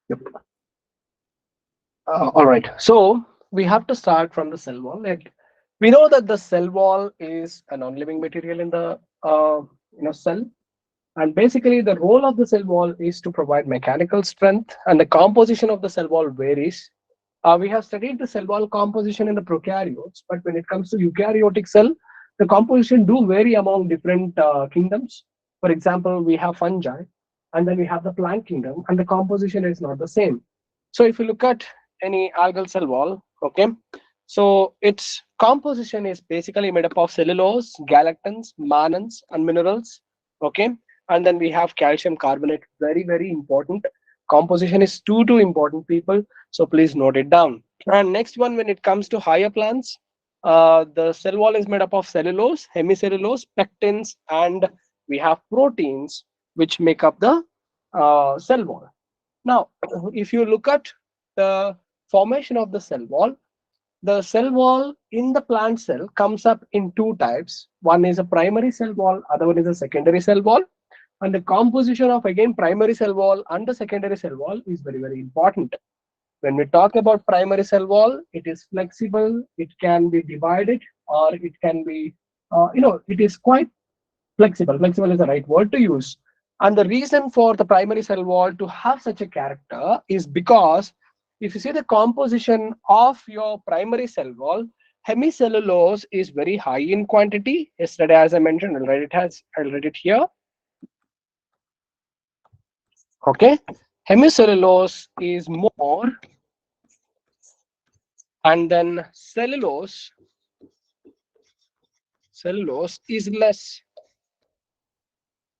Yep. All right. So we have to start from the cell wall. Like we know that the cell wall is a non-living material in the cell, and basically the role of the cell wall is to provide mechanical strength, and the composition of the cell wall varies. We have studied the cell wall composition in the prokaryotes, but when it comes to eukaryotic cell, the composition do vary among different kingdoms. For example, we have fungi, and then we have the plant kingdom, and the composition is not the same. So if you look at any algal cell wall, okay, so its composition is basically made up of cellulose, galactans, mannans, and minerals, okay, and then we have calcium carbonate. Very very important. Composition is too important, people. So please note it down. And next one, when it comes to higher plants, the cell wall is made up of cellulose, hemicellulose, pectins, and we have proteins which make up the cell wall. Now, if you look at the formation of the cell wall in the plant cell comes up in two types. One is a primary cell wall, other one is a secondary cell wall. And the composition of again primary cell wall and the secondary cell wall is very, very important. When we talk about primary cell wall, it is flexible, it can be divided, or it can be, it is quite flexible. Flexible is the right word to use. And the reason for the primary cell wall to have such a character is because if you see the composition of your primary cell wall, hemicellulose is very high in quantity. Yesterday, as I mentioned, I'll write it here. Okay, hemicellulose is more, and then cellulose is less.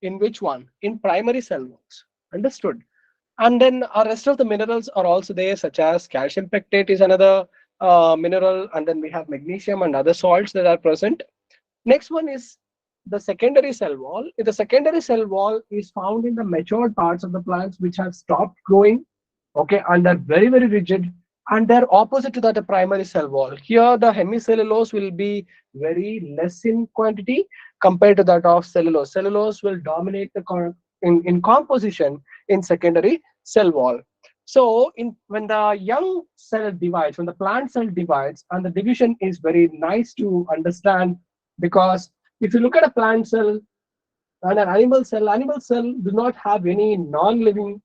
In which one? In primary cell walls. Understood. And then our rest of the minerals are also there, such as calcium pectate is another mineral, and then we have magnesium and other salts that are present. Next one is the secondary cell wall. The secondary cell wall is found in the matured parts of the plants which have stopped growing, okay, and they're very, very rigid, and they're opposite to that primary cell wall. Here, the hemicellulose will be very less in quantity compared to that of cellulose. Cellulose will dominate in composition in secondary cell wall. So, when the young cell divides, when the plant cell divides, and the division is very nice to understand, because if you look at a plant cell and an animal cell do not have any non-living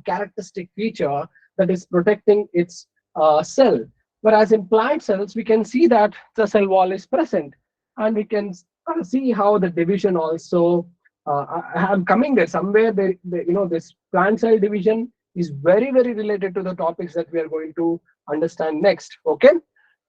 characteristic feature that is protecting its cell. Whereas in plant cells, we can see that the cell wall is present, and we can see how the division also. I'm coming there somewhere. This plant cell division is very very related to the topics that we are going to understand next. Okay,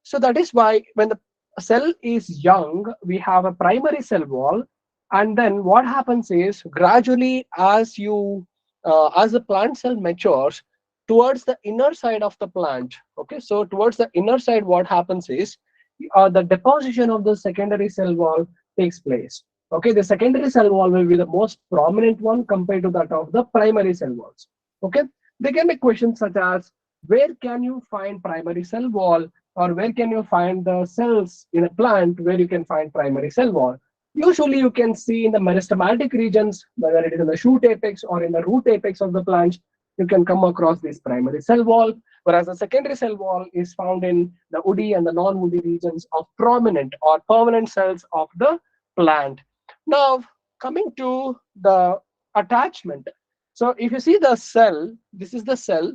so that is why when the cell is young, we have a primary cell wall, and then what happens is gradually as the plant cell matures towards the inner side of the plant, okay, so towards the inner side what happens is the deposition of the secondary cell wall takes place. Okay, the secondary cell wall will be the most prominent one compared to that of the primary cell walls. Okay, there can be questions such as where can you find primary cell wall, or where can you find the cells in a plant where you can find primary cell wall. Usually you can see in the meristematic regions, whether it is in the shoot apex or in the root apex of the plant, you can come across this primary cell wall, whereas the secondary cell wall is found in the woody and the non-woody regions of prominent or permanent cells of the plant. Now, coming to the attachment. So if you see the cell, this is the cell,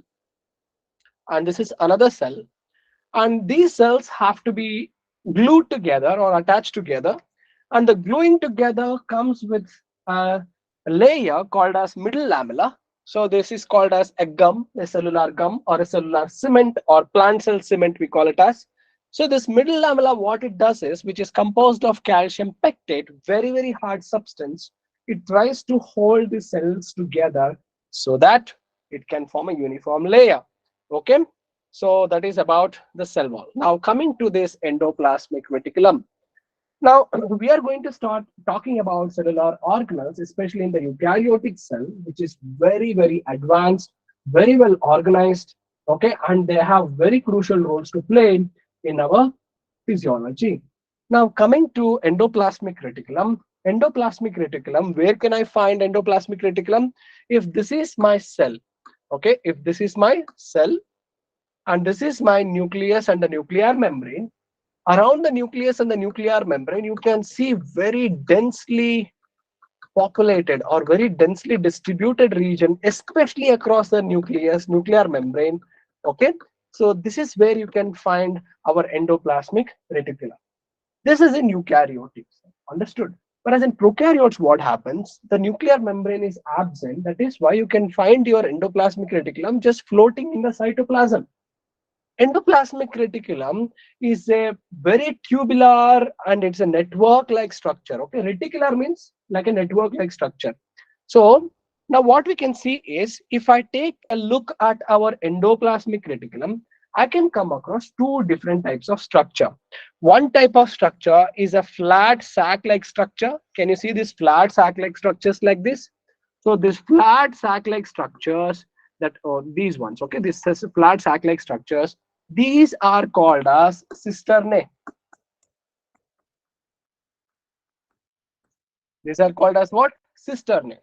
and this is another cell, and these cells have to be glued together or attached together, and the gluing together comes with a layer called as middle lamella. So this is called as a gum, a cellular gum, or a cellular cement, or plant cell cement we call it as. So this middle lamella, what it does is, which is composed of calcium pectate, very very hard substance, it tries to hold the cells together so that it can form a uniform layer. Okay, so that is about the cell wall. Now coming to this endoplasmic reticulum. Now we are going to start talking about cellular organelles, especially in the eukaryotic cell, which is very, very advanced, very well organized, okay, and they have very crucial roles to play in our physiology. Now coming to endoplasmic reticulum. Endoplasmic reticulum, where can I find endoplasmic reticulum? If this is my cell, Okay, if this is my cell and this is my nucleus and the nuclear membrane, around the nucleus and the nuclear membrane, you can see very densely populated or very densely distributed region, especially across the nucleus, nuclear membrane. Okay, so this is where you can find our endoplasmic reticulum. This is in eukaryotes, understood? Whereas in prokaryotes, what happens? The nuclear membrane is absent. That is why you can find your endoplasmic reticulum just floating in the cytoplasm. Endoplasmic reticulum is a very tubular and it's a network like structure. Okay, reticular means like a network like structure. So now what we can see is, if I take a look at our endoplasmic reticulum, I can come across two different types of structure. One type of structure is a flat sac like structure. Can you see these flat sac like structures like this? So these flat sac like structures, that these ones, okay, this is flat sac like structures, these are called as cisternae. These are called as what? Cisternae.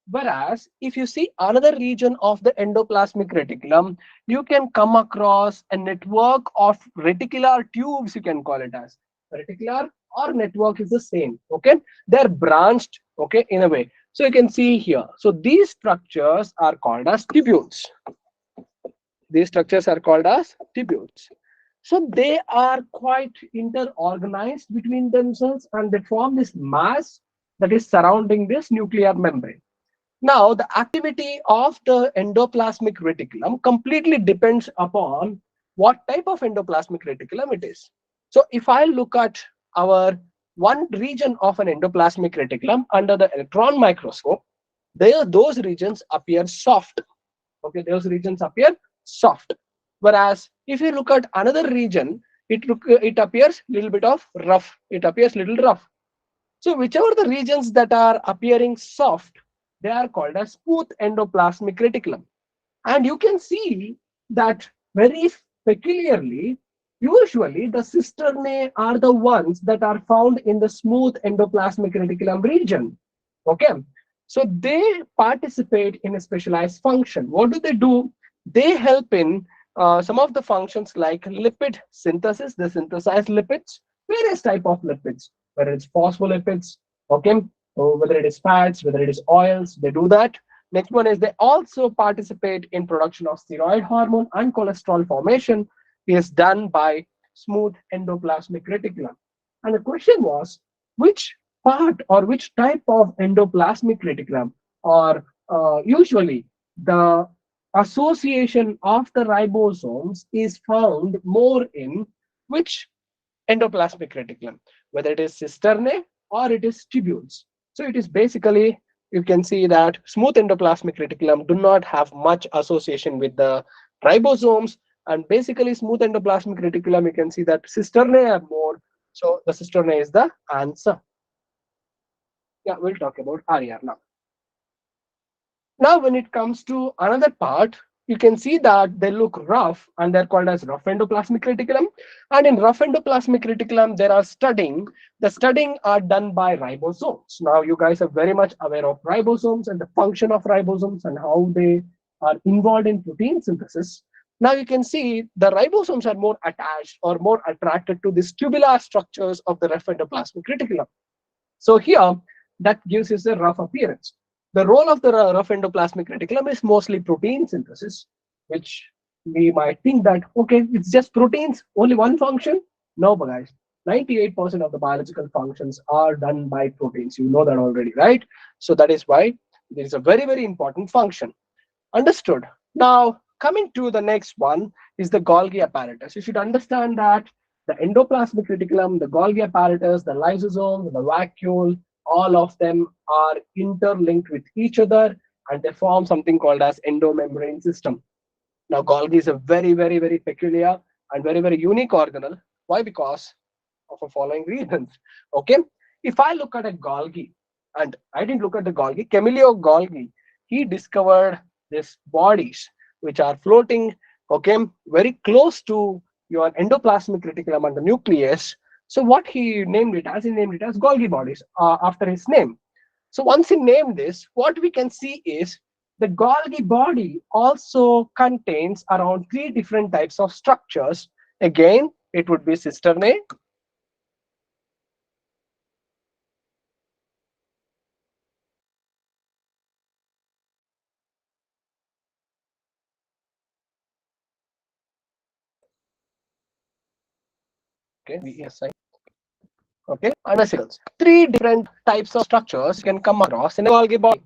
Whereas if you see another region of the endoplasmic reticulum, you can come across a network of reticular tubes, you can call it as. Reticular or network is the same. Okay, they're branched, okay, in a way. So you can see here, so these structures are called as tubules. These structures are called as tubules. So they are quite interorganized between themselves and they form this mass that is surrounding this nuclear membrane. Now, the activity of the endoplasmic reticulum completely depends upon what type of endoplasmic reticulum it is. So if I look at our one region of an endoplasmic reticulum under the electron microscope, those regions appear soft. Okay, those regions appear soft. Whereas if you look at another region, it appears little bit of rough. It appears little rough. So whichever the regions that are appearing soft, they are called as smooth endoplasmic reticulum. And you can see that very peculiarly, usually the cisternae are the ones that are found in the smooth endoplasmic reticulum region. Okay, so they participate in a specialized function. What do they do? They help in some of the functions like lipid synthesis. They synthesize lipids, various type of lipids, whether it's phospholipids, okay, or whether it is fats, whether it is oils, they do that. Next one is they also participate in production of steroid hormone, and cholesterol formation is done by smooth endoplasmic reticulum. And the question was, which part or which type of endoplasmic reticulum, or usually the association of the ribosomes is found more in which endoplasmic reticulum, whether it is cisternae or it is tubules. So it is basically, you can see that smooth endoplasmic reticulum do not have much association with the ribosomes, and basically smooth endoplasmic reticulum, you can see that cisternae are more. So the cisternae is the answer. Yeah, we'll talk about RER now. Now, when it comes to another part, you can see that they look rough and they're called as rough endoplasmic reticulum. And in rough endoplasmic reticulum, there are studying. The studying are done by ribosomes. Now, you guys are very much aware of ribosomes and the function of ribosomes and how they are involved in protein synthesis. Now, you can see the ribosomes are more attached or more attracted to these tubular structures of the rough endoplasmic reticulum. So here, that gives us a rough appearance. The role of the rough endoplasmic reticulum is mostly protein synthesis, which we might think that, okay, it's just proteins, only one function. No, guys, 98% of the biological functions are done by proteins. You know that already, right? So that is why there is a very, very important function. Understood. Now, coming to the next one is the Golgi apparatus. You should understand that the endoplasmic reticulum, the Golgi apparatus, the lysosome, the vacuole, all of them are interlinked with each other and they form something called as endomembrane system. Now, Golgi is a very, very, very peculiar and very, very unique organelle. Why? Because of the following reasons. Okay, if I look at a Golgi, and I didn't look at the Golgi, Camillo Golgi, he discovered these bodies which are floating, okay, very close to your endoplasmic reticulum and the nucleus. So what he named it as, he named it as Golgi bodies after his name. So once he named this, what we can see is The Golgi body also contains around three different types of structures. Again, it would be cisternae, okay, VSI, okay, and vesicles. Three different types of structures you can come across in a Golgi body.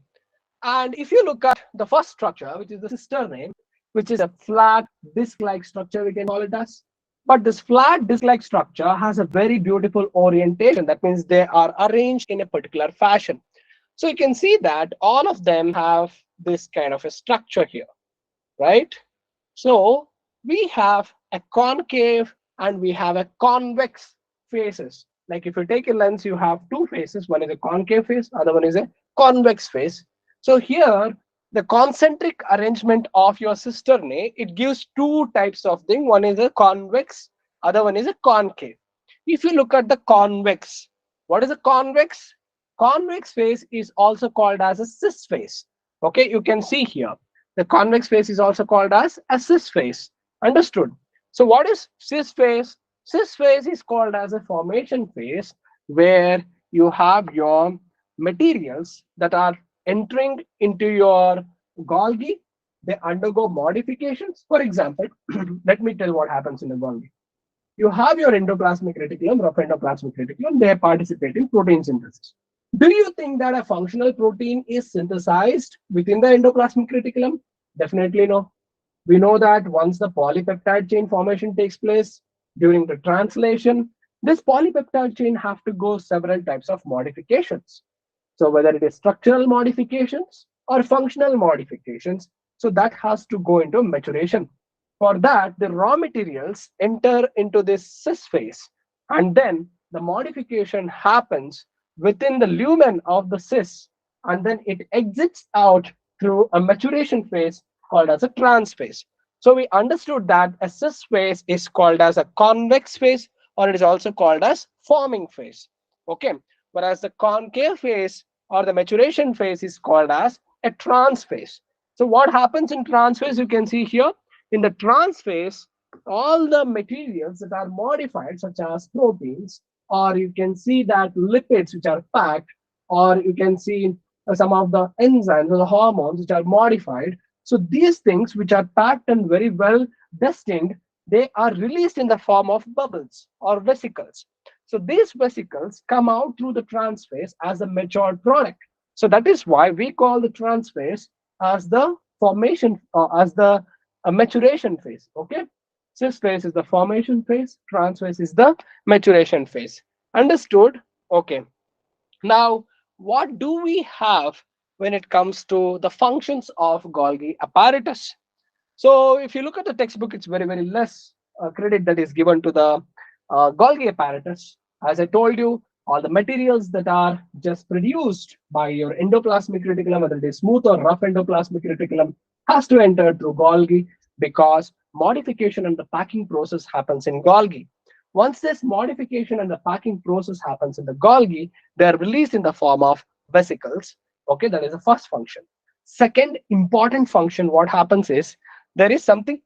And if you look at the first structure, which is the cisternae, which is a flat disc-like structure, we can call it as. But this flat disc-like structure has a very beautiful orientation. That means they are arranged in a particular fashion. So you can see that all of them have this kind of a structure here, right? So we have a concave and we have a convex faces. Like if you take a lens, you have two faces. One is a concave face, other one is a convex face. So here, the concentric arrangement of your cisternae, it gives two types of thing. One is a convex, other one is a concave. If you look at the convex, what is a convex? Convex face is also called as a cis face. Okay, you can see here. The convex face is also called as a cis face. Understood? So what is cis face? Cis phase is called as a formation phase where you have your materials that are entering into your Golgi. They undergo modifications. For example, let me tell what happens in a Golgi. You have your endoplasmic reticulum, rough endoplasmic reticulum. They participate in protein synthesis. Do you think that a functional protein is synthesized within the endoplasmic reticulum? Definitely no. We know that once the polypeptide chain formation takes place during the translation, this polypeptide chain have to go several types of modifications. So whether it is structural modifications or functional modifications, so that has to go into maturation. For that, the raw materials enter into this cis phase, and then the modification happens within the lumen of the cis, and then it exits out through a maturation phase called as a trans phase. So we understood that a cis phase is called as a convex phase, or it is also called as forming phase. Okay, whereas the concave phase or the maturation phase is called as a trans phase. So what happens in trans phase? You can see here in the trans phase, all the materials that are modified, such as proteins, or you can see that lipids which are packed, or you can see some of the enzymes or the hormones which are modified. So these things which are packed and very well destined, they are released in the form of bubbles or vesicles. So these vesicles come out through the trans phase as a matured product. So that is why we call the trans phase as the formation or as the maturation phase. Okay, cis phase is the formation phase, trans phase is the maturation phase. Understood? Okay. Now, what do we have when it comes to the functions of Golgi apparatus? So, if you look at the textbook, it's very, very less credit that is given to the Golgi apparatus. As I told you, all the materials that are just produced by your endoplasmic reticulum, whether it is smooth or rough endoplasmic reticulum, has to enter through Golgi because modification and the packing process happens in Golgi. Once this modification and the packing process happens in the Golgi, they are released in the form of vesicles. Okay, that is the first function. Second important function, what happens is there is something,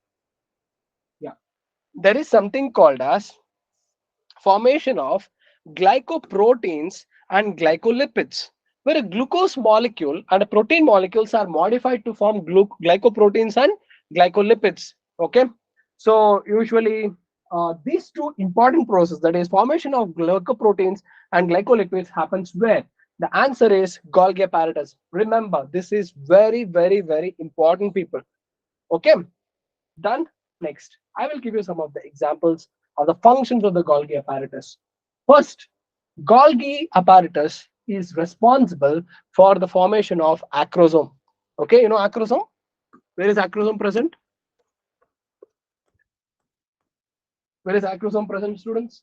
yeah, there is something called as formation of glycoproteins and glycolipids, where a glucose molecule and a protein molecules are modified to form glycoproteins and glycolipids. Okay, so usually these two important processes, that is formation of glycoproteins and glycolipids, happens where? The answer is Golgi apparatus. Remember, this is very, very, very important, people. Okay, done. Next, I will give you some of the examples of the functions of the Golgi apparatus. First, Golgi apparatus is responsible for the formation of acrosome. Okay, you know acrosome? Where is acrosome present? Where is acrosome present, students?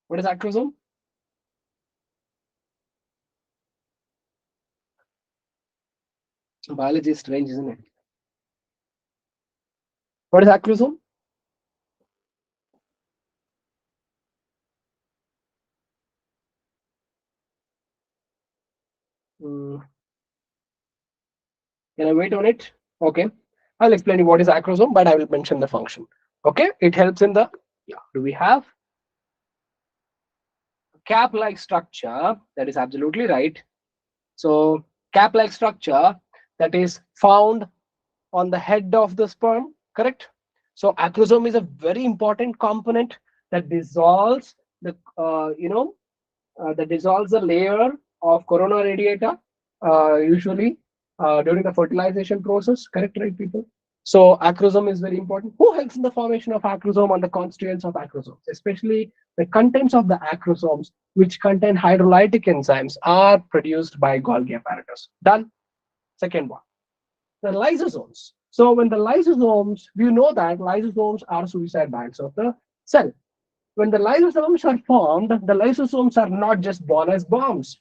What is acrosome? Biology is strange, isn't it? What is acrosome? Mm, can I wait on it? Okay. I'll explain you what is acrosome, but I will mention the function. Okay. It helps in the, yeah. Do we have cap-like structure? That is absolutely right. So cap-like structure that is found on the head of the sperm, correct? So acrosome is a very important component that dissolves the, that dissolves the layer of corona radiata, usually during the fertilization process, correct, right, people? So acrosome is very important. Who helps in the formation of acrosome and the constituents of acrosomes? Especially the contents of the acrosomes, which contain hydrolytic enzymes, are produced by Golgi apparatus. Done. Second one, the lysosomes. So when the lysosomes, we know that lysosomes are suicide bands of the cell. When the lysosomes are formed, the lysosomes are not just born as bombs,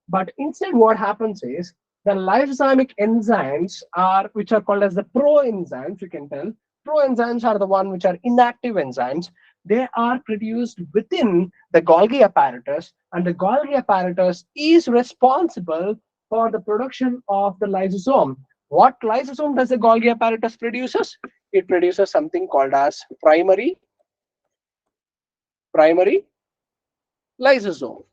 but instead what happens is the lysosomic enzymes are, which are called as the proenzymes, you can tell. Proenzymes are the one which are inactive enzymes. They are produced within the Golgi apparatus, and the Golgi apparatus is responsible for the production of the lysosome. What lysosome does the Golgi apparatus produces? It produces something called as primary lysosome.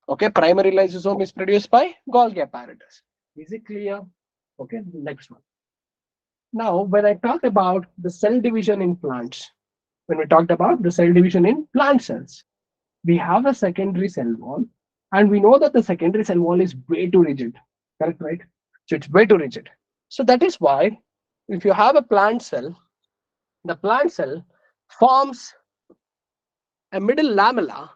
Okay, primary lysosome is produced by Golgi apparatus. Is it clear? Okay, next one. Now, when I talked about the cell division in plants, when we talked about the cell division in plant cells, we have a secondary cell wall, and we know that the secondary cell wall is way too rigid. Correct, right? So it's way too rigid. So that is why, if you have a plant cell, the plant cell forms a middle lamella,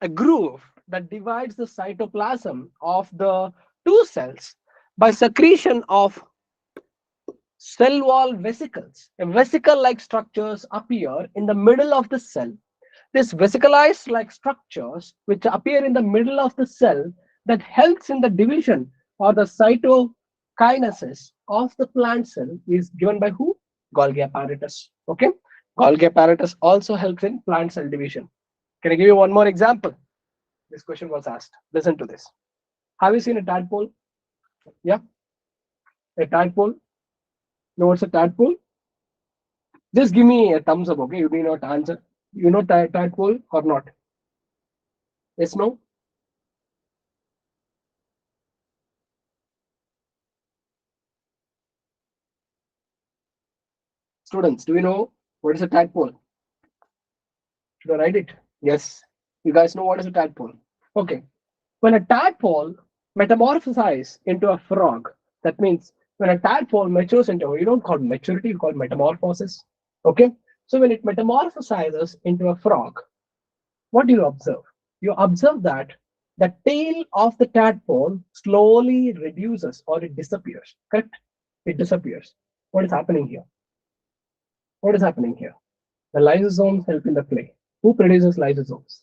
a groove that divides the cytoplasm of the two cells by secretion of cell wall vesicles. Vesicle like structures appear in the middle of the cell. These vesicalized like structures, which appear in the middle of the cell, that helps in the division or the cytokinesis of the plant cell, is given by who? Golgi apparatus. Okay. Golgi apparatus also helps in plant cell division. Can I give you one more example? This question was asked. Listen to this. Have you seen a tadpole? Yeah, a tadpole. Know what's a tadpole? Just give me a thumbs up, okay? You may not answer. You know tadpole or not? Yes, no? Students, do you know what is a tadpole? Should I write it? Yes. You guys know what is a tadpole? Okay. When a tadpole metamorphosizes into a frog, that means when a tadpole matures into, you don't call maturity, you call metamorphosis. Okay. So when it metamorphosizes into a frog, what do you observe? You observe that the tail of the tadpole slowly reduces or it disappears. Correct? It disappears. What is happening here? What is happening here? The lysosomes help in the play. Who produces lysosomes?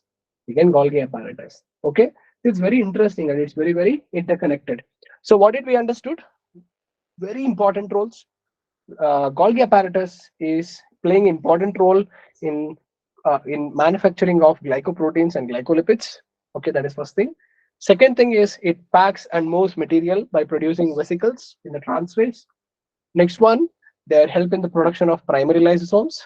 Again, Golgi apparatus. Okay, it's very interesting and it's very, very interconnected. So, what did we understood? Very important roles. Golgi apparatus is playing important role in manufacturing of glycoproteins and glycolipids. Okay, that is first thing. Second thing is it packs and moves material by producing vesicles in the transphase. Next one, they help in the production of primary lysosomes.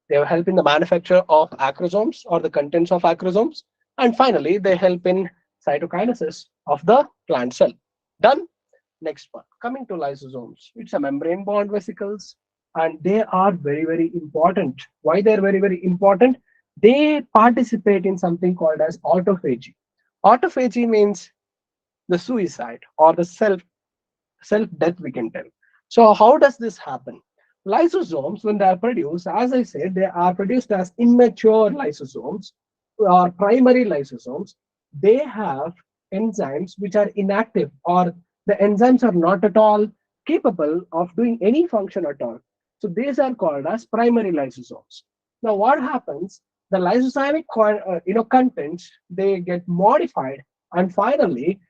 They help in the manufacture of acrosomes or the contents of acrosomes. And finally, they help in cytokinesis of the plant cell. Done. Next one, coming to lysosomes. It's a membrane bound vesicles, and they are very, very important. Why they're very, very important? They participate in something called as autophagy. Autophagy means the suicide or the self death, we can tell. So how does this happen? Lysosomes, when they are produced, as I said, they are produced as immature lysosomes or primary lysosomes. They have enzymes which are inactive, or the enzymes are not at all capable of doing any function at all. So these are called as primary lysosomes. Now what happens? The lysosomic contents, they get modified, and finally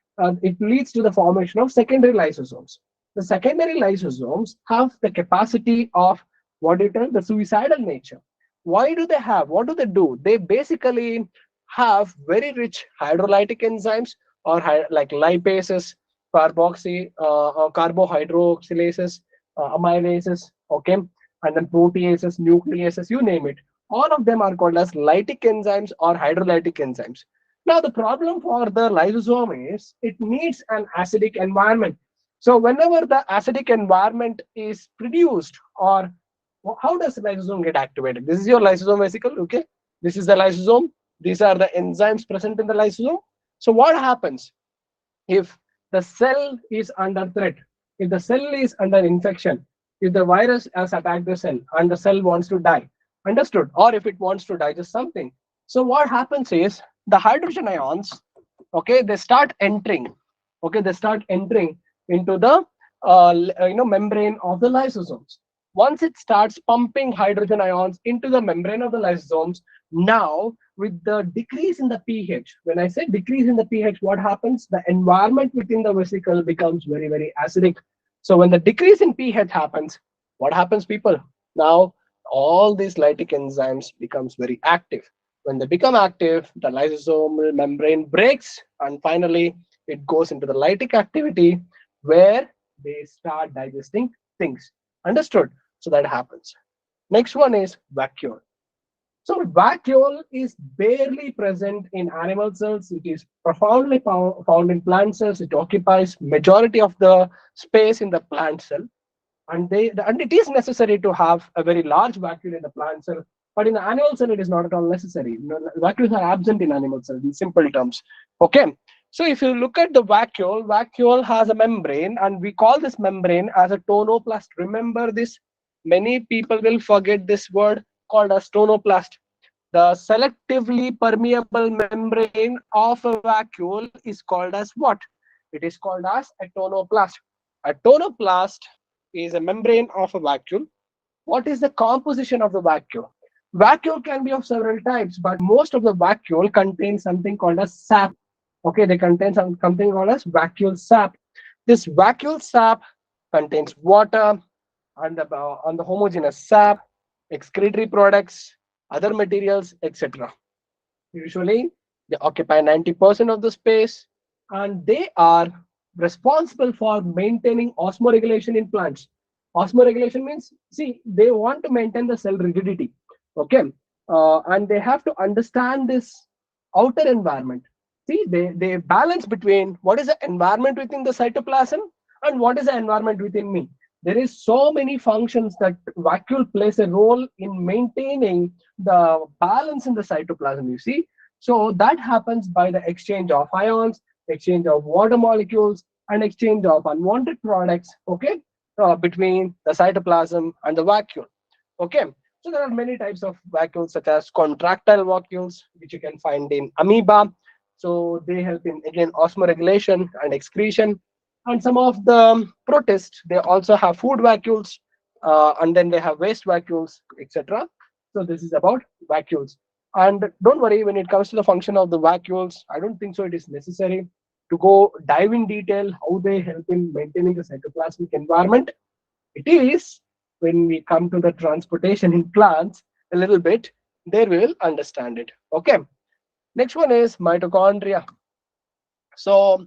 it leads to the formation of secondary lysosomes. The secondary lysosomes have the capacity of what you tell the suicidal nature. Why do they have? What do? They basically have very rich hydrolytic enzymes like lipases, or carbohydroxylases, amylases, okay, and then proteases, nucleases, you name it. All of them are called as lytic enzymes or hydrolytic enzymes. Now, the problem for the lysosome is it needs an acidic environment. So, whenever the acidic environment is produced, or how does the lysosome get activated? This is your lysosome vesicle, okay? This is the lysosome. These are the enzymes present in the lysosome. So, what happens if the cell is under threat, if the cell is under infection, if the virus has attacked the cell and the cell wants to die, understood, or if it wants to digest something? So what happens is the hydrogen ions, okay, they start entering, okay, they start entering into the membrane of the lysosomes. Once it starts pumping hydrogen ions into the membrane of the lysosomes, now with the decrease in the pH, when I say decrease in the pH, what happens? The environment within the vesicle becomes very, very acidic. So when the decrease in pH happens, what happens, people? Now all these lytic enzymes becomes very active. When they become active, the lysosomal membrane breaks, and finally it goes into the lytic activity where they start digesting things. Understood? So that happens. Next one is vacuole. So vacuole is barely present in animal cells. It is profoundly found in plant cells. It occupies majority of the space in the plant cell, and it is necessary to have a very large vacuole in the plant cell. But in the animal cell, it is not at all necessary. Vacuoles are absent in animal cells in simple terms. Okay. So if you look at the vacuole has a membrane, and we call this membrane as a tonoplast. Remember this. Many people will forget this word called as tonoplast. The selectively permeable membrane of a vacuole is called as what? It is called as a tonoplast. A tonoplast is a membrane of a vacuole. What is the composition of the vacuole? Vacuole can be of several types, but most of the vacuole contains something called as sap. Okay, they contain something called as vacuole sap. This vacuole sap contains water and the homogeneous sap, excretory products, other materials, etc. Usually, they occupy 90% of the space, and they are responsible for maintaining osmoregulation in plants. Osmoregulation means, see, they want to maintain the cell rigidity, okay, and they have to understand this outer environment. See, they balance between what is the environment within the cytoplasm and what is the environment within me. There is so many functions that vacuole plays a role in maintaining the balance in the cytoplasm, you see. So that happens by the exchange of ions, exchange of water molecules, and exchange of unwanted products, okay, between the cytoplasm and the vacuole. Okay, so there are many types of vacuoles, such as contractile vacuoles, which you can find in amoeba. So they help in, again, osmoregulation and excretion. And some of the protists, they also have food vacuoles, and then they have waste vacuoles, etc. So this is about vacuoles. And don't worry, when it comes to the function of the vacuoles, I don't think so it is necessary to go dive in detail how they help in maintaining the cytoplasmic environment. It is when we come to the transportation in plants a little bit, there we will understand it. Okay. Next one is mitochondria. So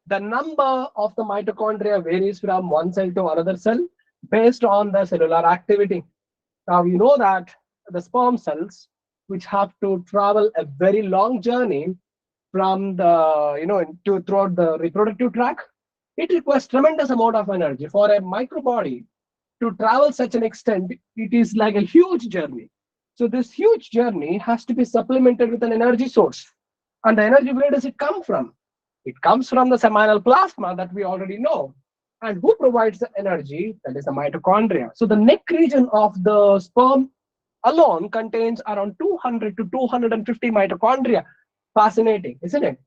the number of the mitochondria varies from one cell to another cell based on the cellular activity. Now you know that the sperm cells, which have to travel a very long journey from the to throughout the reproductive tract, it requires tremendous amount of energy for a microbody to travel such an extent. It is like a huge journey. So this huge journey has to be supplemented with an energy source. And the energy, where does it come from? It comes from the seminal plasma that we already know. And who provides the energy? That is the mitochondria. So the neck region of the sperm alone contains around 200 to 250 mitochondria. Fascinating, isn't it?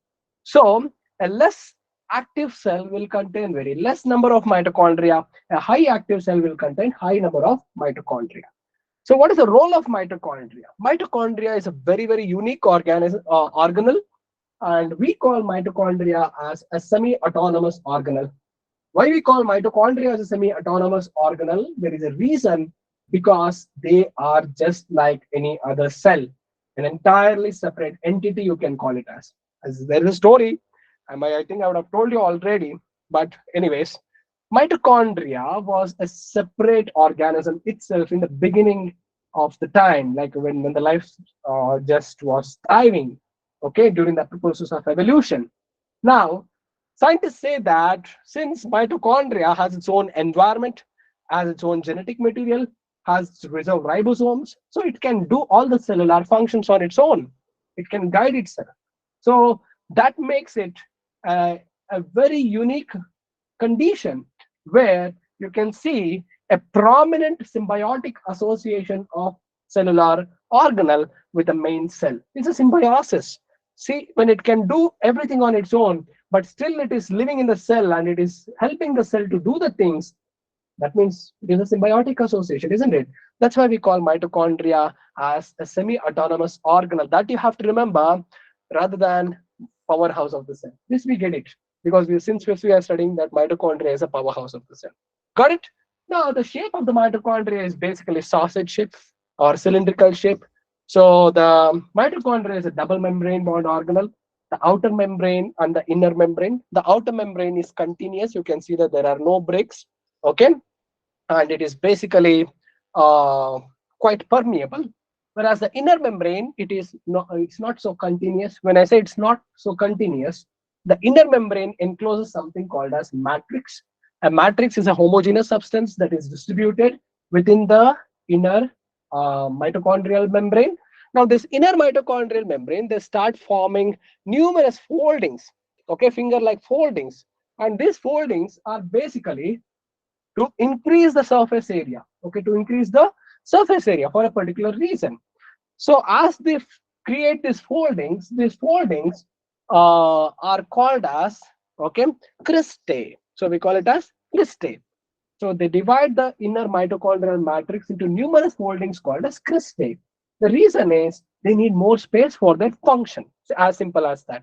So a less active cell will contain very less number of mitochondria. A high active cell will contain high number of mitochondria. So what is the role of mitochondria? Mitochondria is a very, very unique organelle, and we call mitochondria as a semi-autonomous organelle. Why we call mitochondria as a semi-autonomous organelle? There is a reason, because they are just like any other cell, an entirely separate entity, you can call it as. As there is a story. I think I would have told you already. But anyways, mitochondria was a separate organism itself in the beginning of the time, like when the life just was thriving, okay, during the process of evolution. Now, scientists say that since mitochondria has its own environment, has its own genetic material, has reserved ribosomes, so it can do all the cellular functions on its own. It can guide itself. So that makes it a very unique condition where you can see a prominent symbiotic association of cellular organelle with the main cell. It's a symbiosis. See, when it can do everything on its own, but still it is living in the cell and it is helping the cell to do the things, that means it is a symbiotic association, isn't it? That's why we call mitochondria as a semi-autonomous organelle. That you have to remember rather than powerhouse of the cell. This we get it because since we are studying that mitochondria is a powerhouse of the cell. Got it? Now the shape of the mitochondria is basically sausage shape or cylindrical shape. So the mitochondria is a double membrane bond organelle. The outer membrane and the inner membrane. The outer membrane is continuous. You can see that there are no breaks. Okay, and it is basically uh, quite permeable, whereas the inner membrane, it's not so continuous. When I say it's not so continuous, the inner membrane encloses something called as matrix. A matrix is a homogeneous substance that is distributed within the inner mitochondrial membrane. Now this inner mitochondrial membrane, they start forming numerous foldings, okay, finger like foldings, and these foldings are basically to increase the surface area, okay, to increase the surface area for a particular reason. So as they create these foldings are called as, okay, cristae. So we call it as cristae. So they divide the inner mitochondrial matrix into numerous foldings called as cristae. The reason is they need more space for their function. It's as simple as that.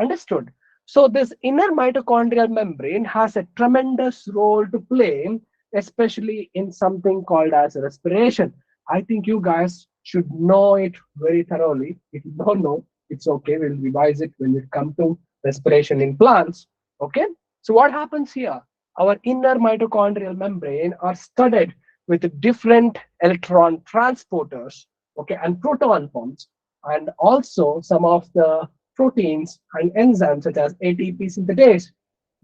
Understood? So this inner mitochondrial membrane has a tremendous role to play, especially in something called as respiration. I think you guys should know it very thoroughly. If you don't know, it's okay. We'll revise it when it comes to respiration in plants. Okay. So what happens here? Our inner mitochondrial membrane are studded with different electron transporters, okay, and proton pumps, and also some of the proteins and enzymes such as ATP synthetase.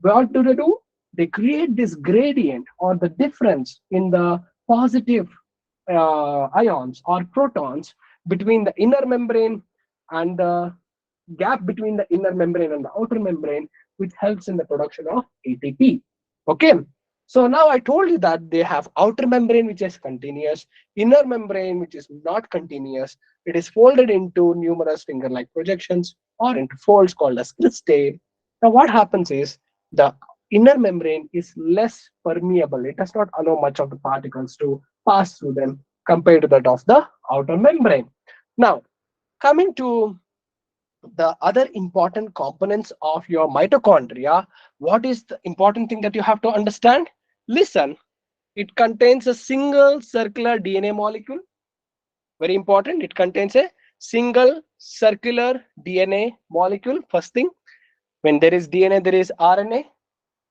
What do they do? They create this gradient or the difference in the positive ions or protons between the inner membrane and the gap between the inner membrane and the outer membrane, which helps in the production of ATP. Okay. So now I told you that they have outer membrane which is continuous, inner membrane which is not continuous. It is folded into numerous finger-like projections or into folds called as cristae. Now what happens is the inner membrane is less permeable. It does not allow much of the particles to pass through them compared to that of the outer membrane. Now, coming to the other important components of your mitochondria, what is the important thing that you have to understand? Listen, it contains a single circular DNA molecule. Very important. It contains a single circular DNA molecule. First thing, when there is DNA, there is RNA.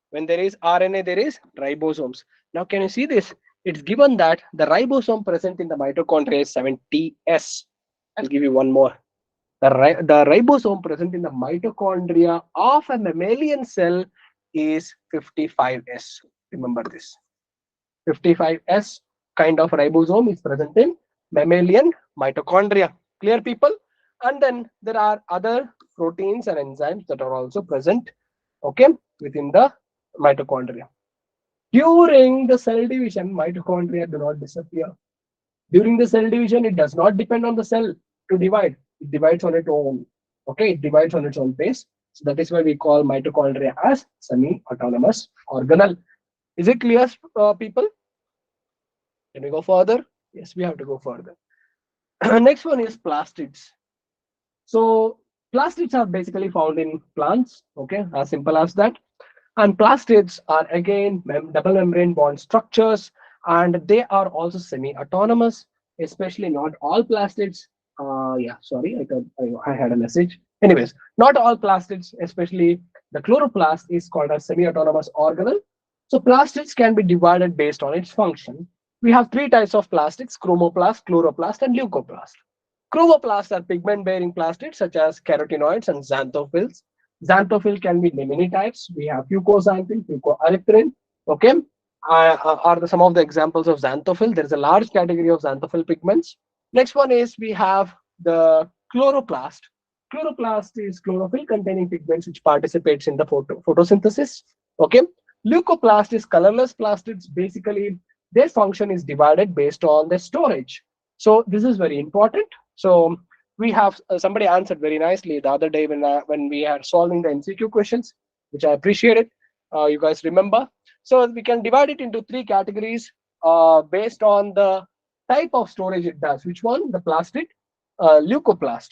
When there is RNA, there is ribosomes. Now, can you see this? It's given that the ribosome present in the mitochondria is 70S. I'll give you one more. The ribosome present in the mitochondria of a mammalian cell is 55S. Remember this. 55S kind of ribosome is present in mammalian mitochondria. Clear, people? And then there are other proteins and enzymes that are also present, okay, within the mitochondria. During the cell division, mitochondria do not disappear. During the cell division, it does not depend on the cell to divide. It divides on its own. Okay, it divides on its own pace. So that is why we call mitochondria as semi-autonomous organelle. Is it clear, people? Can we go further? Yes, we have to go further. Next one is plastids. So plastids are basically found in plants. Okay, as simple as that. And plastids are again double membrane bond structures, and they are also semi-autonomous, especially not all plastids. Yeah, sorry, I had a message. Anyways, not all plastids, especially The chloroplast is called a semi-autonomous organelle. So plastids can be divided based on its function. We have three types of plastids: chromoplast, chloroplast, and leucoplast. Chromoplasts are pigment-bearing plastids such as carotenoids and xanthophylls. Xanthophylls can be many types. We have fucoxanthin, fucoerythrin. Okay, are some of the examples of xanthophylls. There is a large category of xanthophyll pigments. Next one is we have the chloroplast. Chloroplast is chlorophyll containing pigments which participates in the photosynthesis. Okay. Leucoplast is colorless plastids. Basically, their function is divided based on their storage. So this is very important. So we have somebody answered very nicely the other day when we are solving the MCQ questions, which I appreciated. You guys remember? So we can divide it into three categories based on the type of storage it does. Which one? The plastid, leucoplast.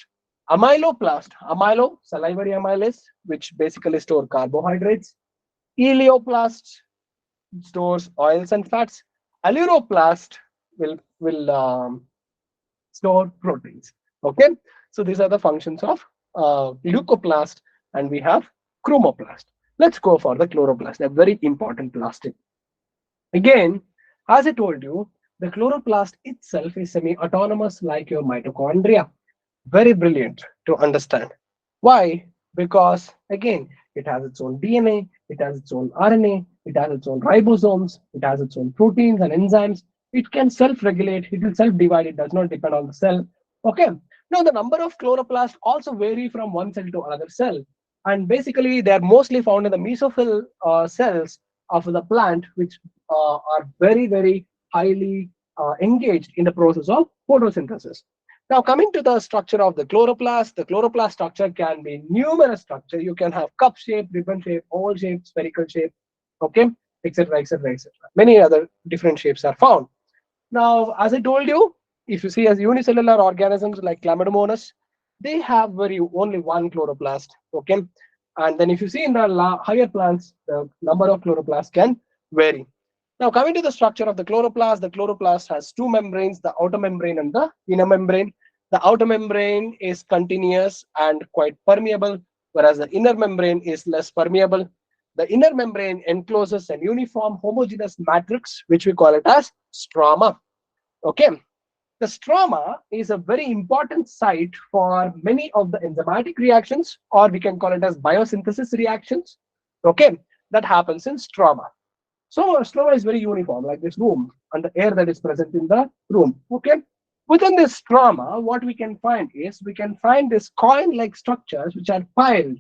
Amyloplast, amylo, salivary amylase, which basically store carbohydrates. Elioplast stores oils and fats. Aleuroplast will store proteins. Okay, so these are the functions of leucoplast, and we have chromoplast. Let's go for the chloroplast, a very important plastic. Again, as I told you, the chloroplast itself is semi-autonomous like your mitochondria. Very brilliant to understand. Why? Because again, it has its own DNA, it has its own RNA, it has its own ribosomes, it has its own proteins and enzymes. It can self-regulate, it will self-divide, it does not depend on the cell. Okay. Now the number of chloroplasts also vary from one cell to another cell. And basically, they are mostly found in the mesophyll cells of the plant, which are very, very highly engaged in the process of photosynthesis. Now, coming to the structure of the chloroplast structure can be numerous structure. You can have cup shape, ribbon shape, oval shape, spherical shape, okay, etc., etc., etc. Many other different shapes are found. Now, as I told you, if you see as unicellular organisms like Chlamydomonas, they have very only one chloroplast, okay. And then if you see in the higher plants, the number of chloroplasts can vary. Now, coming to the structure of the chloroplast has two membranes, the outer membrane and the inner membrane. The outer membrane is continuous and quite permeable, whereas the inner membrane is less permeable. The inner membrane encloses an uniform homogeneous matrix, which we call it as stroma. Okay. The stroma is a very important site for many of the enzymatic reactions, or we can call it as biosynthesis reactions. Okay. That happens in stroma. So stroma is very uniform, like this room and the air that is present in the room. Okay. Within this stroma, what we can find is we can find these coin-like structures which are piled.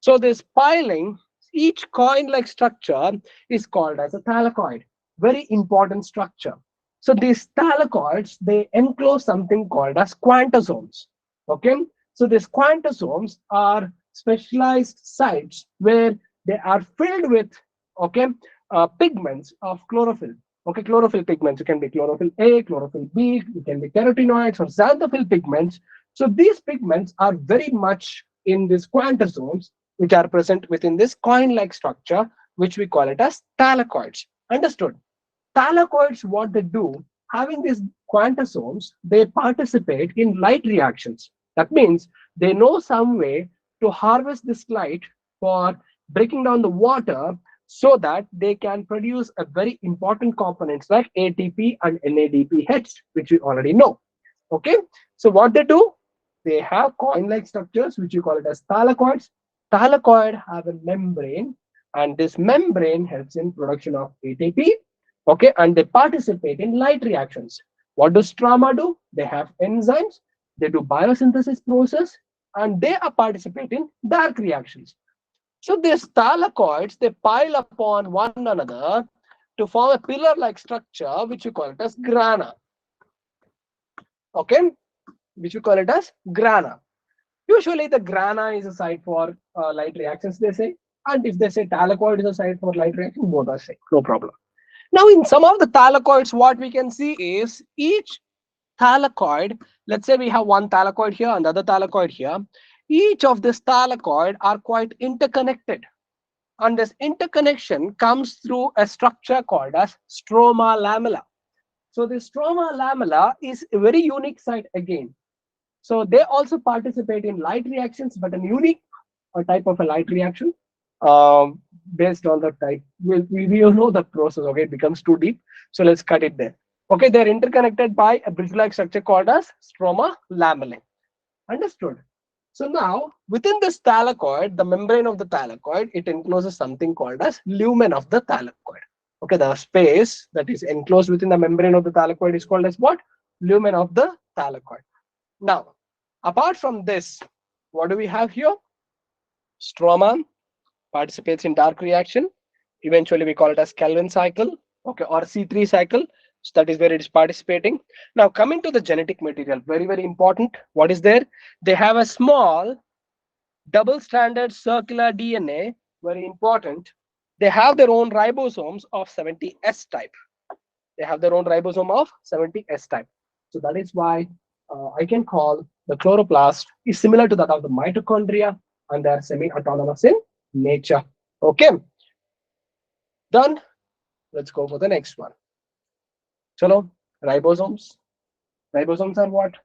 So this piling, each coin-like structure is called as a thylakoid. Very important structure. So these thylakoids, they enclose something called as quantosomes. Okay. So these quantosomes are specialized sites where they are filled with, okay, pigments of chlorophyll. Okay, chlorophyll pigments. It can be chlorophyll A, chlorophyll B, it can be carotenoids or xanthophyll pigments. So these pigments are very much in these quantosomes, which are present within this coin-like structure, which we call it as thylakoids. Understood? Thylakoids, what they do, having these quantosomes, they participate in light reactions. That means they know some way to harvest this light for breaking down the water so that they can produce a very important components like ATP and NADPH, which we already know. Okay, so what they do, they have coin-like structures, which you call it as thylakoids. Thylakoid have a membrane, and this membrane helps in production of ATP. Okay, and they participate in light reactions. What does stroma do? They have enzymes, they do biosynthesis process, and they are participating in dark reactions. So these thylakoids, they pile upon one another to form a pillar-like structure, which we call it as grana. Okay, which we call it as grana. Usually, the grana is a site for light reactions, they say, and if they say thylakoid is a site for light reaction, both are same, no problem. Now, in some of the thylakoids, what we can see is each thylakoid, let's say we have one thylakoid here and the other thylakoid here, each of this thylakoid are quite interconnected. And this interconnection comes through a structure called as stroma lamella. So the stroma lamella is a very unique site again. So they also participate in light reactions, but a unique type of a light reaction. based on the type. We all know the process. Okay, it becomes too deep. So let's cut it there. Okay, they're interconnected by a bridge-like structure called as stroma lamellae. Understood? So now, within this thylakoid, the membrane of the thylakoid, it encloses something called as lumen of the thylakoid. Okay, the space that is enclosed within the membrane of the thylakoid is called as what? Lumen of the thylakoid. Now, apart from this, what do we have here? Stroma participates in dark reaction. Eventually, we call it as Calvin cycle, okay, or C3 cycle. So that is where it is participating. Now, coming to the genetic material, very, very important. What is there? They have a small double-stranded circular DNA, very important. They have their own ribosomes of 70S type. They have their own ribosome of 70S type. So that is why I can call the chloroplast is similar to that of the mitochondria, and they are semi-autonomous in nature. Okay, done. Let's go for the next one. Chalo, ribosomes. Ribosomes are what?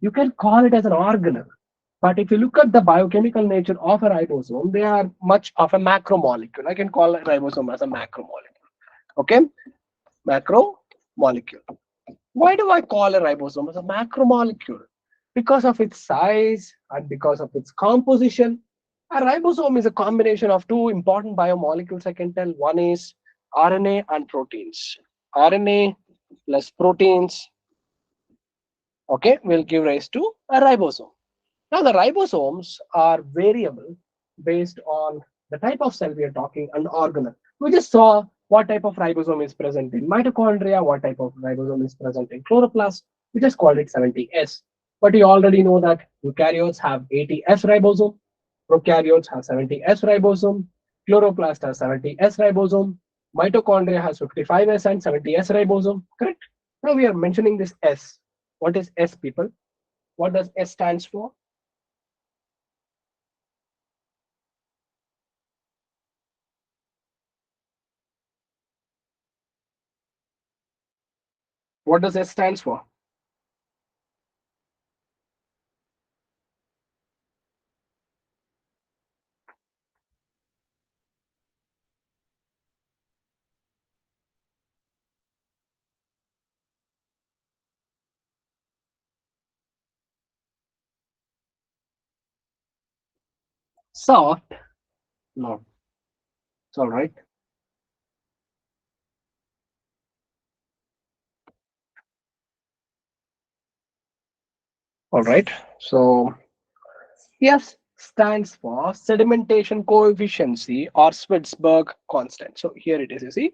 You can call it as an organelle. But if you look at the biochemical nature of a ribosome, they are much of a macromolecule. I can call a ribosome as a macromolecule. Okay, macromolecule. Why do I call a ribosome as a macromolecule? Because of its size and because of its composition. A ribosome is a combination of two important biomolecules, I can tell. One is RNA and proteins. RNA plus proteins, okay, will give rise to a ribosome. Now, the ribosomes are variable based on the type of cell we are talking and organelle. We just saw what type of ribosome is present in mitochondria, what type of ribosome is present in chloroplast. We just called it 70S. But you already know that eukaryotes have 80S ribosome, prokaryotes have 70S ribosome, chloroplast has 70S ribosome, mitochondria has 55S and 70S ribosome. Correct? Now we are mentioning this S. What is S, people? What does S stands for? What does S stands for? Soft? No, it's all right. All right. So yes stands for sedimentation coefficient or Schwarzschild constant. So here it is, you see,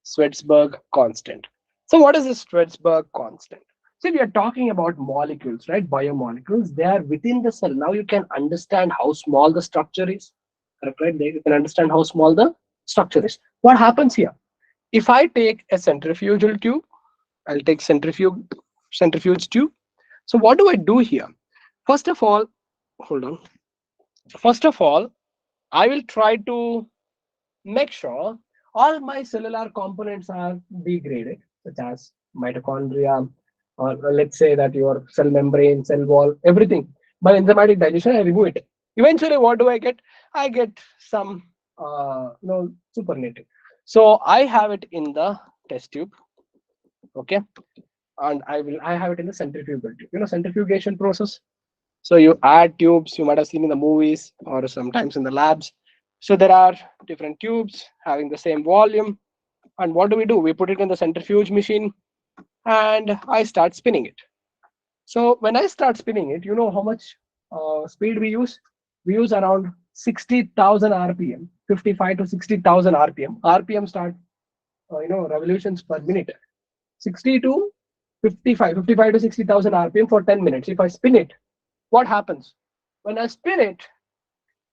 Schwarzschild constant. So what is the Schwarzschild constant? So we are talking about molecules, right? Biomolecules. They are within the cell. Now you can understand how small the structure is. Correct, right? You can understand how small the structure is. What happens here? If I take a centrifugal tube, I'll take centrifuge tube. So what do I do here? First of all, hold on. First of all, I will try to make sure all my cellular components are degraded, such as mitochondria, or let's say that your cell membrane, cell wall, everything. By enzymatic digestion, I remove it. Eventually, what do I get? I get some supernative. So I have it in the test tube, okay, and I have it in the centrifugal tube. Centrifugation process. So you add tubes, you might have seen in the movies or sometimes in the labs. So there are different tubes having the same volume. And what do? We put it in the centrifuge machine and I start spinning it. So when I start spinning it, you know how much speed we use? We use around 60,000 RPM, 55 to 60,000 RPM. RPM start, revolutions per minute. 60 to 55 to 60,000 RPM for 10 minutes. If I spin it, what happens? When I spin it,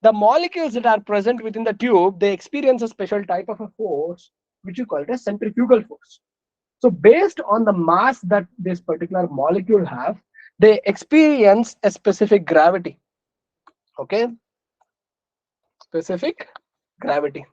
the molecules that are present within the tube, they experience a special type of a force, which you call it a centrifugal force. So based on the mass that this particular molecule have, they experience a specific gravity. Okay, specific gravity.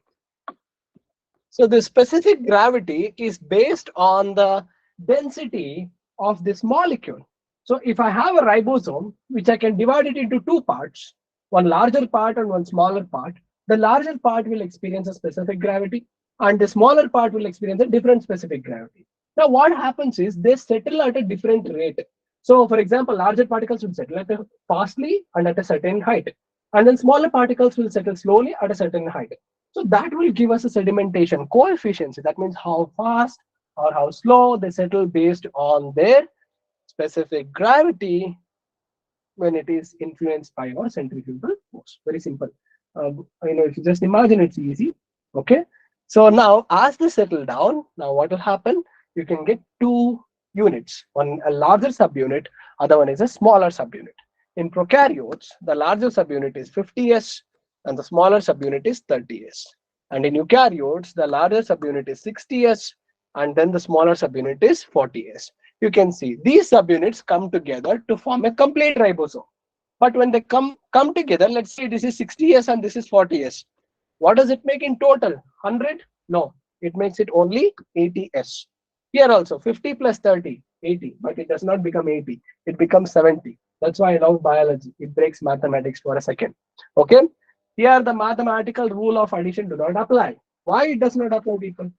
So the specific gravity is based on the density of this molecule. So if I have a ribosome, which I can divide it into two parts, one larger part and one smaller part, The larger part will experience a specific gravity, and the smaller part will experience a different specific gravity. Now, what happens is they settle at a different rate. So, for example, larger particles will settle at a fastly and at a certain height, and then smaller particles will settle slowly at a certain height. So that will give us a sedimentation coefficient. That means how fast or how slow they settle based on their specific gravity when it is influenced by our centrifugal force. Very simple. If you just imagine, it's easy. Okay. So now, as they settle down, now what will happen? You can get two units. One a larger subunit, other one is a smaller subunit. In prokaryotes, the larger subunit is 50s and the smaller subunit is 30s. And in eukaryotes, the larger subunit is 60s and then the smaller subunit is 40s. You can see these subunits come together to form a complete ribosome. But when they come together, let's say this is 60s and this is 40s. What does it make in total? 100? No, it makes it only 80s. Here also 50 plus 30, 80, but it does not become 80. It becomes 70. That's why I love biology. It breaks mathematics for a second. Okay. Here the mathematical rule of addition do not apply. Why it does not apply, people?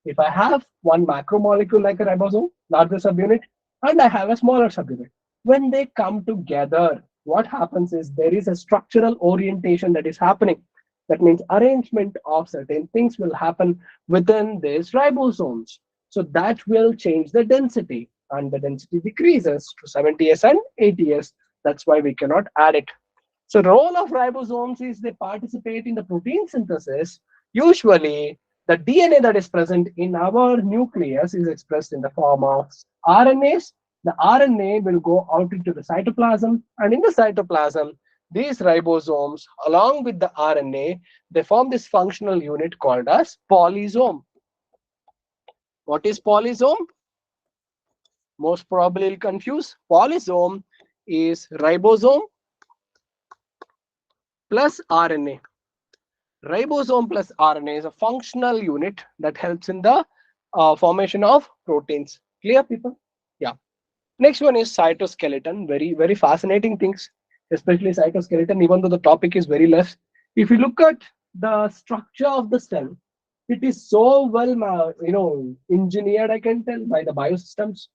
If I have one macromolecule like a ribosome, larger subunit, and I have a smaller subunit, when they come together, what happens is there is a structural orientation that is happening. That means arrangement of certain things will happen within these ribosomes. So that will change the density, and the density decreases to 70s and 80s. That's why we cannot add it. So the role of ribosomes is they participate in the protein synthesis. Usually, the DNA that is present in our nucleus is expressed in the form of RNAs. The RNA will go out into the cytoplasm, and in the cytoplasm, these ribosomes, along with the RNA, they form this functional unit called as polysome. What is polysome? Most probably you'll confuse. Polysome is ribosome plus RNA. Ribosome plus RNA is a functional unit that helps in the formation of proteins. Clear, people? Yeah. Next one is cytoskeleton. Very, very fascinating things, especially cytoskeleton, even though the topic is very less. If you look at the structure of the cell, it is so well, engineered, I can tell, by the biosystems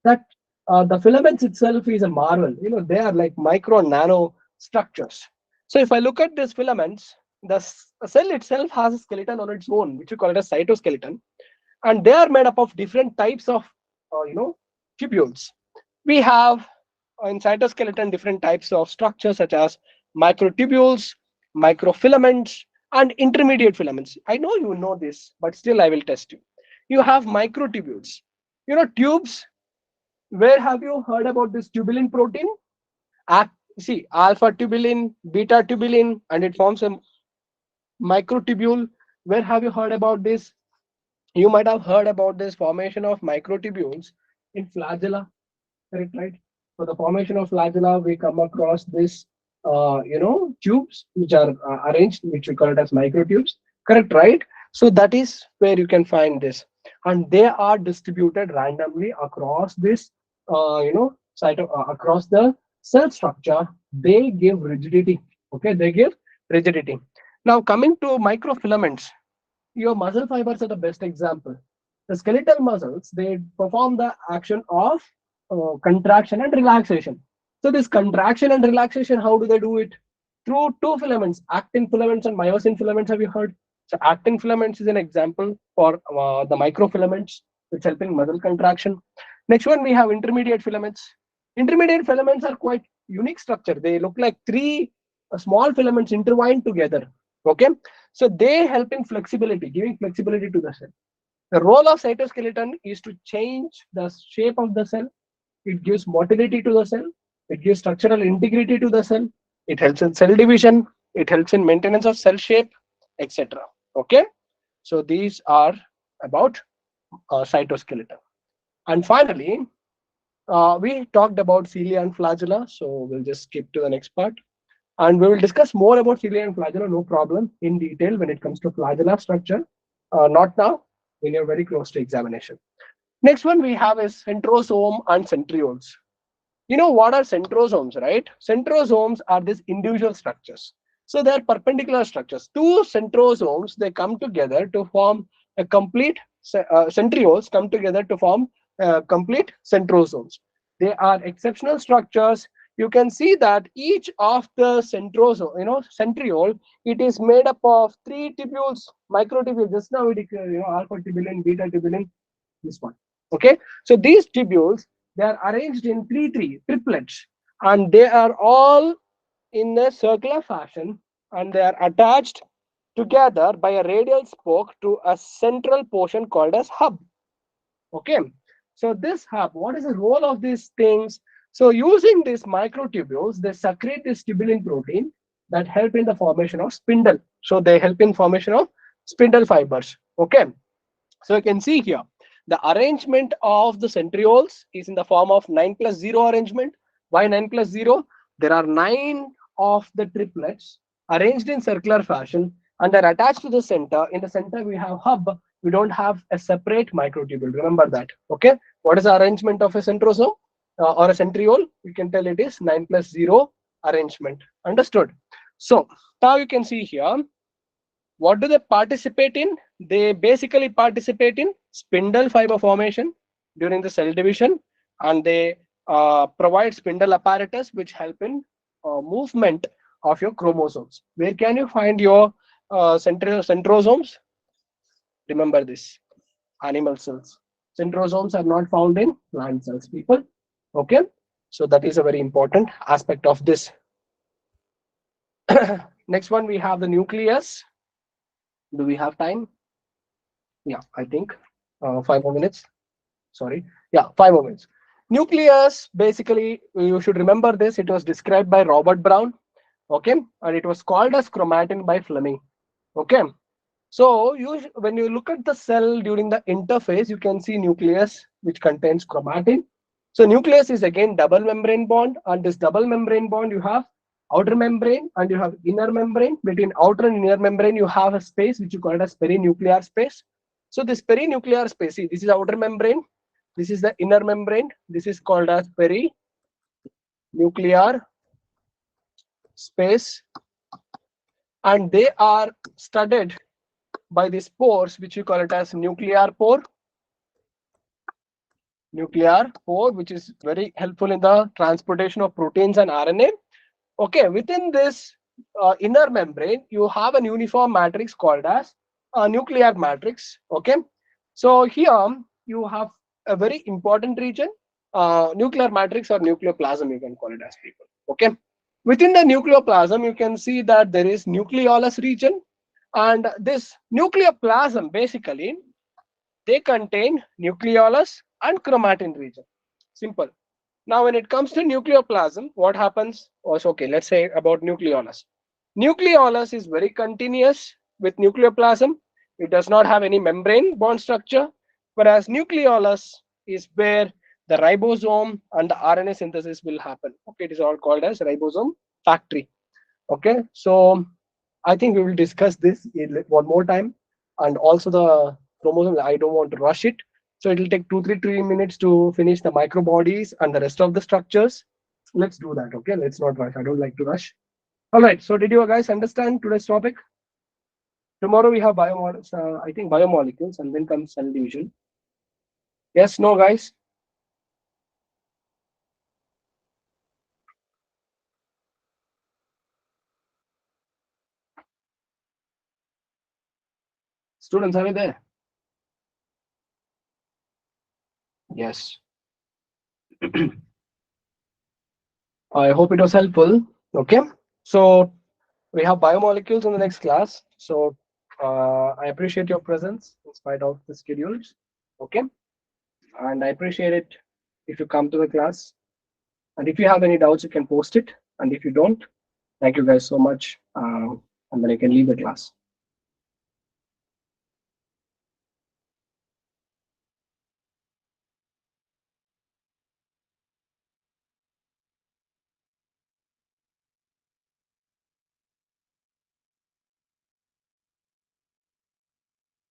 that the filaments itself is a marvel. They are like micro nano structures. So if I look at these filaments, the cell itself has a skeleton on its own, which we call it a cytoskeleton, and they are made up of different types of, tubules. We have in cytoskeleton different types of structures such as microtubules, microfilaments, and intermediate filaments. I know you know this, but still I will test you. You have microtubules. Tubes. Where have you heard about this tubulin protein? See, alpha tubulin, beta tubulin, and it forms a microtubule. Where have you heard about this? You might have heard about this formation of microtubules in flagella. Correct, right? For the formation of flagella, we come across this, tubes which are arranged, which we call it as microtubes. Correct, right? So that is where you can find this, and they are distributed randomly across this, across the cell structure. They give rigidity. Okay, they give rigidity. Now coming to microfilaments, your muscle fibers are the best example. The skeletal muscles, they perform the action of contraction and relaxation. So this contraction and relaxation, how do they do it? Through two filaments, actin filaments and myosin filaments. Have you heard? So actin filaments is an example for the microfilaments which help in muscle contraction. Next one, we have intermediate filaments. Intermediate filaments are quite unique structure. They look like three small filaments intertwined together. Okay, so they help in flexibility, giving flexibility to the cell. The role of cytoskeleton is to change the shape of the cell. It gives motility to the cell. It gives structural integrity to the cell. It helps in cell division. It helps in maintenance of cell shape, etc. Okay, so these are about cytoskeleton. And finally, we talked about cilia and flagella, so we'll just skip to the next part. And we will discuss more about cilia and flagella, no problem, in detail when it comes to flagella structure. Not now, when you're very close to examination. Next one we have is centrosome and centrioles. You know what are centrosomes, right? Centrosomes are these individual structures. So they are perpendicular structures. Two centrosomes, they come together to form a complete centrioles come together to form complete centrosomes. They are exceptional structures. You can see that each of the centrosome, centriole, it is made up of three tubules, microtubules. Just now we declared, alpha tubulin, beta tubulin, this one. Okay, so these tubules, they are arranged in triplets, and they are all in a circular fashion, and they are attached together by a radial spoke to a central portion called as hub. Okay, so this hub, what is the role of these things? So using these microtubules, they secrete this tubulin protein that help in the formation of spindle. So they help in formation of spindle fibers. Okay, so you can see here the arrangement of the centrioles is in the form of 9 plus 0 arrangement. Why 9 plus 0? There are 9 of the triplets arranged in circular fashion, and they're attached to the center. In the center, we have hub. We don't have a separate microtubule. Remember that. Okay. What is the arrangement of a centrosome or a centriole? You can tell it is 9 plus 0 arrangement. Understood? So now you can see here, what do they participate in? They basically participate in spindle fiber formation during the cell division, and they provide spindle apparatus which help in movement of your chromosomes. Where can you find your centrosomes? Remember this: animal cells. Centrosomes are not found in plant cells, people. Okay, so that is a very important aspect of this. Next one, we have the nucleus. Do we have time? Yeah, I think 5 more minutes. Sorry. Yeah, 5 more minutes. Nucleus, basically, you should remember this. It was described by Robert Brown. Okay, and it was called as chromatin by Fleming. Okay, so when you look at the cell during the interphase, you can see nucleus which contains chromatin. So nucleus is again double membrane bond. On this double membrane bond, you have outer membrane and you have inner membrane. Between outer and inner membrane, you have a space which you call it as perinuclear space. So this perinuclear space, see, this is outer membrane, this is the inner membrane, this is called as perinuclear space, and they are studded by these pores which you call it as nuclear pore, which is very helpful in the transportation of proteins and RNA. Okay, within this inner membrane, you have an uniform matrix called as a nuclear matrix. Okay, so here you have a very important region, nuclear matrix or nucleoplasm, you can call it as, people. Okay, within the nucleoplasm, you can see that there is nucleolus region, and this nucleoplasm, basically, they contain nucleolus and chromatin region. Simple. Now, when it comes to nucleoplasm, what happens? Oh, okay, let's say about nucleolus. Nucleolus is very continuous with nucleoplasm. It does not have any membrane bond structure, whereas nucleolus is where the ribosome and the RNA synthesis will happen. Okay, it is all called as ribosome factory. Okay, so I think we will discuss this one more time, and also the chromosome. I don't want to rush it, so it will take 3 minutes to finish the microbodies and the rest of the structures. Let's do that. Okay, let's not rush. I don't like to rush. All right. So did you guys understand today's topic? Tomorrow we have I think biomolecules, and then comes cell division. Yes, no, guys. Students, are you there? Yes. I hope it was helpful. Okay. So we have biomolecules in the next class. So I appreciate your presence in spite of the schedules. Okay. And I appreciate it if you come to the class. And if you have any doubts, you can post it. And if you don't, thank you guys so much. And then I can leave the class.